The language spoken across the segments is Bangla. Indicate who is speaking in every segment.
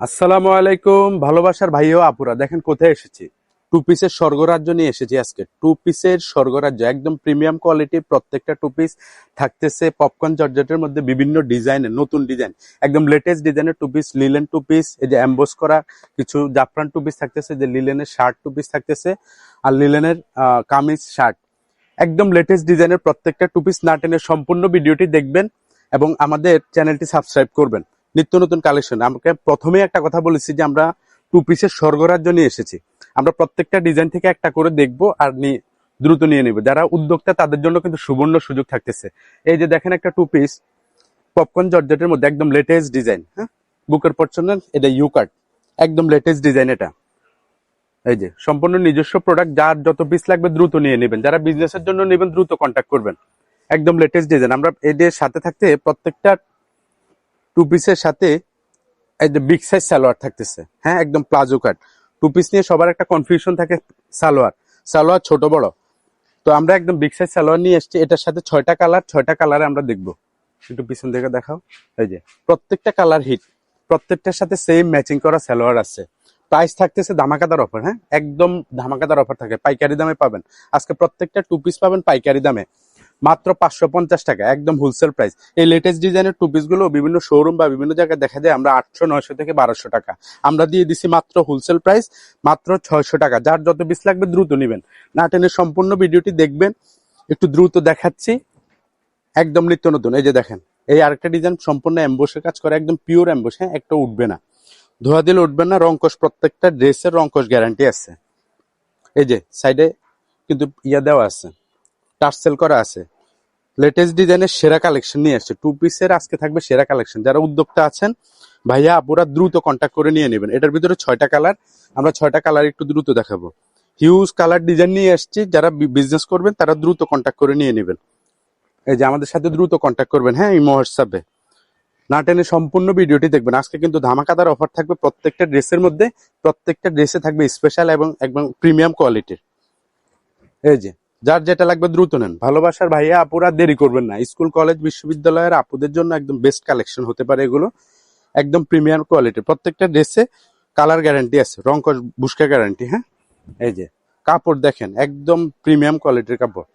Speaker 1: আসসালামু আলাইকুম ভালোবাসার ভাই ও আপুরা, দেখেন কোথায় এসেছি। টু পিসের স্বর্গরাজ্য নিয়ে এসেছি আজকে। টু পিসের স্বর্গরাজ্য, একদম প্রিমিয়াম কোয়ালিটির প্রত্যেকটা টু পিস থাকতেছে পপকর্ন জর্জেটের মধ্যে বিভিন্ন ডিজাইনের, নতুন ডিজাইন, একদম লেটেস্ট ডিজাইনের two piece, linen two piece, এই যে এমবোস করা কিছু জাফরান টু পিস থাকতেছে, যে লিলেনের শার্ট টু পিস থাকতেছে, আর লিলেনের কামিজ শার্ট, একদম লেটেস্ট ডিজাইনের প্রত্যেকটা টু পিস। না টেনে সম্পূর্ণ ভিডিওটি দেখবেন এবং আমাদের চ্যানেলটি সাবস্ক্রাইব করবেন। নিত্য নতুন কালেকশন। আমাকে প্রথমেই একটা কথা বলেছি যে আমরা টু পিসের স্বর্গরাজ্য নিয়ে এসেছি। আমরা প্রত্যেকটা ডিজাইন থেকে একটা করে দেখবো আর দ্রুত নিয়ে নিব। যারা উদ্যোক্তা তাদের জন্য কিন্তু সুবর্ণ সুযোগ থাকতেছে। এই যে দেখেন একটা টু পিস পপকর্ন জর্জেটের মধ্যে, একদম লেটেস্ট ডিজাইন, হ্যাঁ, বুকের পছন্দ, এটা ইউ কাট, একদম লেটেস্ট ডিজাইন। এটা এই যে সম্পূর্ণ নিজস্ব প্রোডাক্ট, যার যত পিস লাগবে দ্রুত নিয়ে নেবেন। যারা বিজনেসের জন্য নেবেন দ্রুত কন্ট্যাক্ট করবেন। একদম লেটেস্ট ডিজাইন। আমরা এদের সাথে থাকতে প্রত্যেকটা টু পিসের সাথে এই যে বিগ সাইজ সালোয়ার থাকতেছে, হ্যাঁ, একদম প্লাজো কাট। টু পিস নিয়ে সবার একটা কনফিউশন থাকে, সালোয়ার সালোয়ার ছোট বড়। তো আমরা একদম বিগ সাইজ সালোয়ার নিয়ে এসেছি। এটার সাথে 6টা কালার, 6টা কালারে আমরা দেখবো। একটু পিছন থেকে দেখাও। এই যে প্রত্যেকটা কালার হিট, প্রত্যেকটার সাথে সেম ম্যাচিং করা সালোয়ার আছে। প্রাইস থাকতেছে ধামাকাদার অফার, হ্যাঁ, একদম ধামাকাদার অফার থাকে। পাইকারি দামে পাবেন আজকে, প্রত্যেকটা টু পিস পাবেন পাইকারি দামে মাত্র 550 টাকা, একদম হোলসেল প্রাইস। এই লেটেস্ট ডিজাইনের টু পিস গুলো বিভিন্ন শোরুম বা বিভিন্ন জায়গায় দেখা যায় আমরা 800, 900 থেকে 1200 টাকা, আমরা দিয়ে দিছি মাত্র হোলসেল প্রাইস মাত্র 600 টাকা। যার যত পিস লাগবে দ্রুত নিবেন। না টেনে সম্পূর্ণ ভিডিওটি দেখবেন। একটু দ্রুত দেখাচ্ছি, একদম নিত্য নতুন। এই যে দেখেন, এই আরেকটা ডিজাইন সম্পূর্ণ এমবোসের কাজ করে, একদম পিওর এমবোস, হ্যাঁ, একটা উঠবে না, ধোয়া দিলে উঠবে না। রংকশ, প্রত্যেকটা ড্রেসের রংকশ গ্যারান্টি আছে। এই যে সাইডে কিন্তু ইয়া দেওয়া আছে, টার্সেল করা আছে। লেটেস্ট ডিজাইনের সেরা কালেকশন নিয়ে আসছে টু পিসের, আজকে থাকবে সেরা কালেকশন। যারা উদ্যোক্তা আছেন ভাইয়া আপুরা দ্রুত কন্ট্যাক্ট করে নিয়ে নেবেন। এটার ভিতরে 6টা কালার, আমরা 6টা কালার একটু দ্রুত দেখাবো। হিউজ কালার ডিজাইন নিয়ে আসছি, যারা বিজনেস করবেন তারা দ্রুত কন্ট্যাক্ট করে নিয়ে নেবেন। এই যে আমাদের সাথে দ্রুত কন্ট্যাক্ট করবেন, হ্যাঁ, এই হোয়াটসঅ্যাপে। না টেনে সম্পূর্ণ ভিডিওটি দেখবেন। আজকে কিন্তু ধামাকাদার অফার থাকবে প্রত্যেকটা ড্রেসের মধ্যে, প্রত্যেকটা ড্রেসে থাকবে স্পেশাল এবং একদম প্রিমিয়াম কোয়ালিটির। এই যে যার যেটা লাগবে দ্রুত নেন। ভালোবাসার ভাইয়া আপুরা দেরি করবেন না। স্কুল কলেজ বিশ্ববিদ্যালয়ের আপুদের জন্য একদম বেস্ট কালেকশন হতে পারে এগুলো। একদম প্রিমিয়াম কোয়ালিটির, প্রত্যেকটা ড্রেসে কালার গ্যারান্টি আছে, রং বুস্কা গ্যারান্টি, হ্যাঁ। এই যে কাপড় দেখেন, একদম প্রিমিয়াম কোয়ালিটির কাপড়,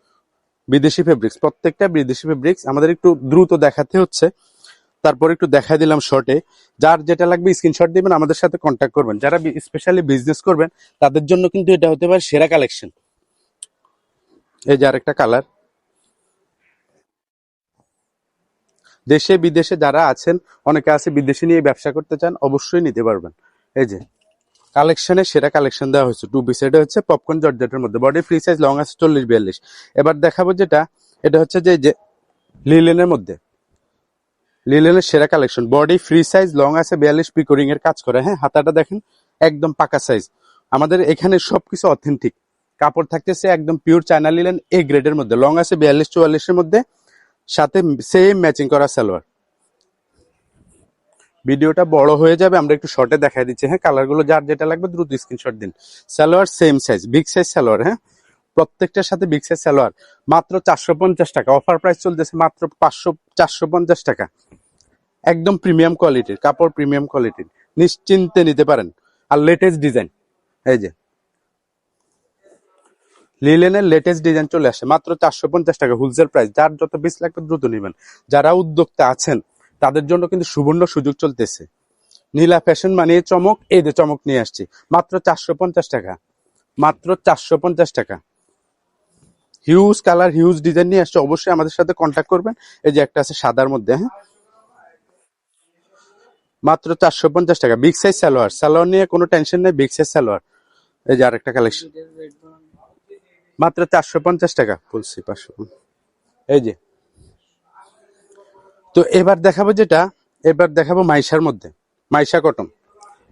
Speaker 1: বিদেশি ফেব্রিক্স, প্রত্যেকটা বিদেশি ফেব্রিক্স। আমাদের একটু দ্রুত দেখাতে হচ্ছে, তারপর একটু দেখাই দিলাম শর্টে। যার যেটা লাগবে স্ক্রিনশট দিবেন, আমাদের সাথে কন্ট্যাক্ট করবেন। যারা স্পেশালি বিজনেস করবেন তাদের জন্য কিন্তু এটা হতে পারে সেরা কালেকশন। এই যে আরেকটা কালার। দেশে বিদেশে যারা আছেন, অনেকে আছে বিদেশে নিয়ে ব্যবসা করতে চান, অবশ্যই নিতে পারবেন। এই যে কালেকশনের সেরা কালেকশন দেওয়া হয়েছে টু পিস। এটা হচ্ছে পপকর্ন জর্জেটের মধ্যে, বডি ফ্রি সাইজ, লং আছে 40-42। এবার দেখাবো যেটা, এটা হচ্ছে যে লিলেনের মধ্যে, লিলেনের সেরা collection, body free size, long আছে 42, পিকোরিং এর কাজ করে, হ্যাঁ, হাতাটা দেখেন একদম পাকা সাইজ। আমাদের এখানে সবকিছু অথেন্টিক। কাপড় থাকতেছে একদম পিওর চায়না লিলেন এ গ্রেডের মধ্যে, লং আছে 42-44 মধ্যে, সাথে সেম ম্যাচিং করা সালোয়ার। ভিডিওটা বড় হয়ে যাবে, আমরা একটু শর্টে দেখাই দিচ্ছি, হ্যাঁ, কালারগুলো। যার যেটা লাগবে দ্রুত স্ক্রিনশট দিন। Salwar same size, big size salwar, হ্যাঁ, প্রত্যেকটার সাথে বিগ সাইজ সালোয়ার। মাত্র 450 টাকা, অফার প্রাইস চলতেছে মাত্র 450 টাকা। একদম প্রিমিয়াম কোয়ালিটির কাপড়, প্রিমিয়াম কোয়ালিটির, নিশ্চিন্তে নিতে পারেন। আর লেটেস্ট ডিজাইন, এই যে লিলেনের লেটেস্ট ডিজাইন চলে আসে মাত্র 450 টাকা, হোলসেল প্রাইস। যার যত পিস লাগবে দ্রুত নেবেন। যারা উদ্যোক্তা আছেন তাদের জন্য কিন্তু সুবর্ণ সুযোগ চলতেছে। নীলা ফ্যাশন মানিয়ে চমক, এই যে চমক নিয়ে আসছি মাত্র 450 টাকা, মাত্র 450 টাকা। হিউজ কালার, হিউজ ডিজাইন নিয়ে আসছে, অবশ্যই আমাদের সাথে কন্ট্যাক্ট করবেন। এই যে একটা আছে সাদার মধ্যে, হ্যাঁ, মাত্র 450 টাকা, বিগ সাইজ সালোয়ার। সালোয়ার নিয়ে কোনো টেনশন নেই, বিগ সাইজ সালোয়ার। এই যে আরেকটা কালেকশন, মাত্র 450 টাকা, বলছি 500। এই যে, তো এবার দেখাবো যেটা, এবার দেখাবো মাইশার মধ্যে, মাইশা কটন।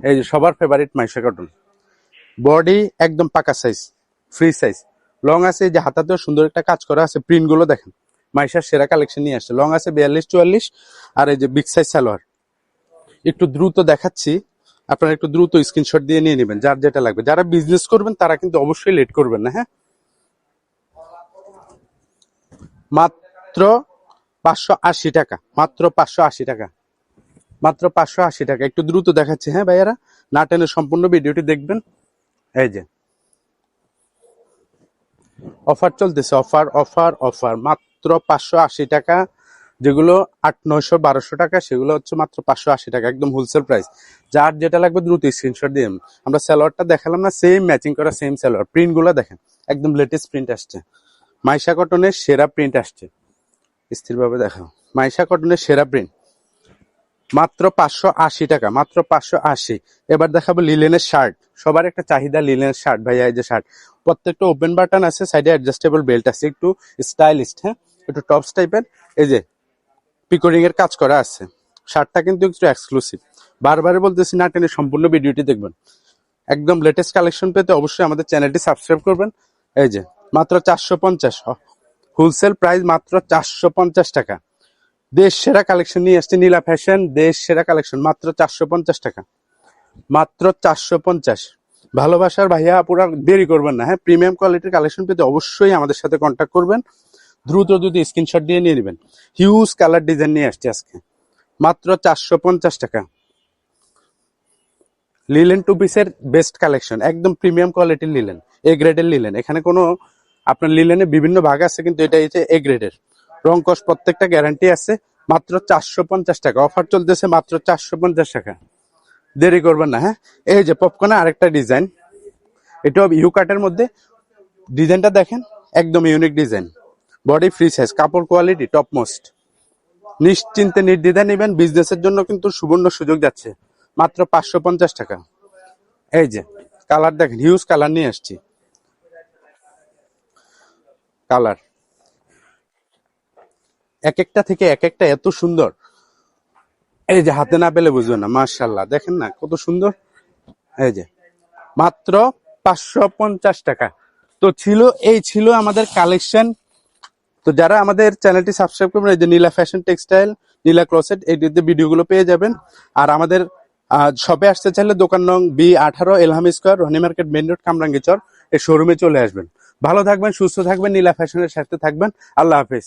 Speaker 1: এই যে সবার ফেভারিট মাইশা কটন, বডি একদম পাকা সাইজ, ফ্রি সাইজ, লং আছে, এই যে হাতাতেও সুন্দর একটা কাজ করা আছে, প্রিন্ট গুলো দেখেন। মাইশার সেরা কালেকশন নিয়ে আসছে, লং আছে 42-44, আর এই যে বিগ সাইজ সালোয়ার। একটু দ্রুত দেখাচ্ছি, আপনারা একটু দ্রুত স্ক্রিনশট দিয়ে নিয়ে নেবেন যার যেটা লাগবে। যারা বিজনেস করবেন তারা কিন্তু অবশ্যই লেট করবেন না, হ্যাঁ। মাত্র 580 টাকা, মাত্র 580 টাকা। মাত্র 580 টাকা। একটু দ্রুত দেখাচ্ছি, হ্যাঁ ভাইয়ারা, না টেনে সম্পূর্ণ ভিডিওটি দেখবেন। এই যে অফার চলতেছে, অফার অফার অফার, মাত্র 580 টাকা। যেগুলো 800, 900, 1200 টাকা, সেগুলো হচ্ছে মাত্র 580 টাকা, একদম হোলসেল প্রাইস। যার যেটা লাগবে দ্রুত স্ক্রিনশট দিয়ে। আমরা সালোয়ারটা দেখালাম না, সেম ম্যাচিং করা সেম সালোয়ার। প্রিন্ট গুলো দেখেন, একদম লেটেস্ট প্রিন্ট আসছে, মাইশা কটনের সেরা প্রিন্ট আসছে। স্থিরভাবে দেখাও, মাইশা কটনের সেরা প্রিন্ট, মাত্র 580 টাকা, মাত্র 580। এবার দেখাবো লিলেনের শার্ট, সবার একটা চাহিদা লিলেনের শার্ট ভাইয়া। এই যে শার্ট, প্রত্যেকটা ওপেন বাটন আছে, সাইডে অ্যাডজাস্টেবল বেল্ট আছে, একটু স্টাইলিস্ট, হ্যাঁ, একটু টপস টাইপের। এই যে পিকোরিং এর কাজ করা আছে, শার্টটা কিন্তু একটু এক্সক্লুসিভ। বারবারে বলতেছি, না টেনে সম্পূর্ণ ভিডিওটি দেখবেন। একদম লেটেস্ট কালেকশন পেতে অবশ্যই আমাদের চ্যানেলটি সাবস্ক্রাইব করবেন। এই যে মাত্র 450, হোলসেল প্রাইস মাত্র 450 টাকা। দেশ সেরা কালেকশন নিয়ে আসছে নীলা ফ্যাশন, দেশ সেরা কালেকশন, মাত্র 450 টাকা, মাত্র 450। ভালোবাসার ভাইয়া পুরা দেরি করবেন না, হ্যাঁ, প্রিমিয়াম কোয়ালিটির কালেকশন পেতে অবশ্যই আমাদের সাথে কন্ট্যাক্ট করবেন। দ্রুত যদি স্ক্রিনশট দিয়ে নিয়ে নেবেন। হিউজ কালার ডিজাইন নিয়ে আসছে আজকে, মাত্র 450 টাকা। লিলেন টু পিসের বেস্ট কালেকশন, একদম প্রিমিয়াম কোয়ালিটির লিলেন, এ গ্রেডের লিলেন। এখানে কোনো আপনার লিলেনের বিভিন্ন ভাগ আছে, কিন্তু এটা হচ্ছে এ গ্রেডের। রং কস প্রত্যেকটা গ্যারান্টি আছে, মাত্র 450 টাকা। অফার চলতেছে মাত্র 450 টাকা, দেরি করবেন না, হ্যাঁ। এই যে পপকর্নের আরেকটা ডিজাইন, এটা ইউ কাটের মধ্যে। ডিজাইনটা দেখেন, একদম unique design, body free size, কাপড় কোয়ালিটি টপ মোস্ট। নিশ্চিন্তে নির্দ্বিধায় নেবেন, বিজনেসের জন্য কিন্তু সুবর্ণ সুযোগ যাচ্ছে, মাত্র 550 টাকা। এই যে কালার দেখেন, হিউজ কালার নিয়ে আসছি, কালার এক একটা থেকে এক একটা এত সুন্দর। এই যে হাতে না পেলে বুঝবেন না, মাশাআল্লাহ, দেখেন না কত সুন্দর। এই যে মাত্র 550 টাকা। তো এই ছিল আমাদের কালেকশন। তো যারা আমাদের চ্যানেলটি সাবস্ক্রাইব করবেন, এই যে নীলা ফ্যাশন টেক্সটাইল, নীলা ক্লোসেট, এই ভিডিওগুলো পেয়ে যাবেন। আর আমাদের শপে আসতে চাইলে দোকান নং B18, Elham square, Roni market, main road, Kamrangirchar, এই শোরুমে চলে আসবেন। ভালো থাকবেন, সুস্থ থাকবেন, নীলা ফ্যাশনের সাথে থাকবেন। আল্লাহ হাফেজ।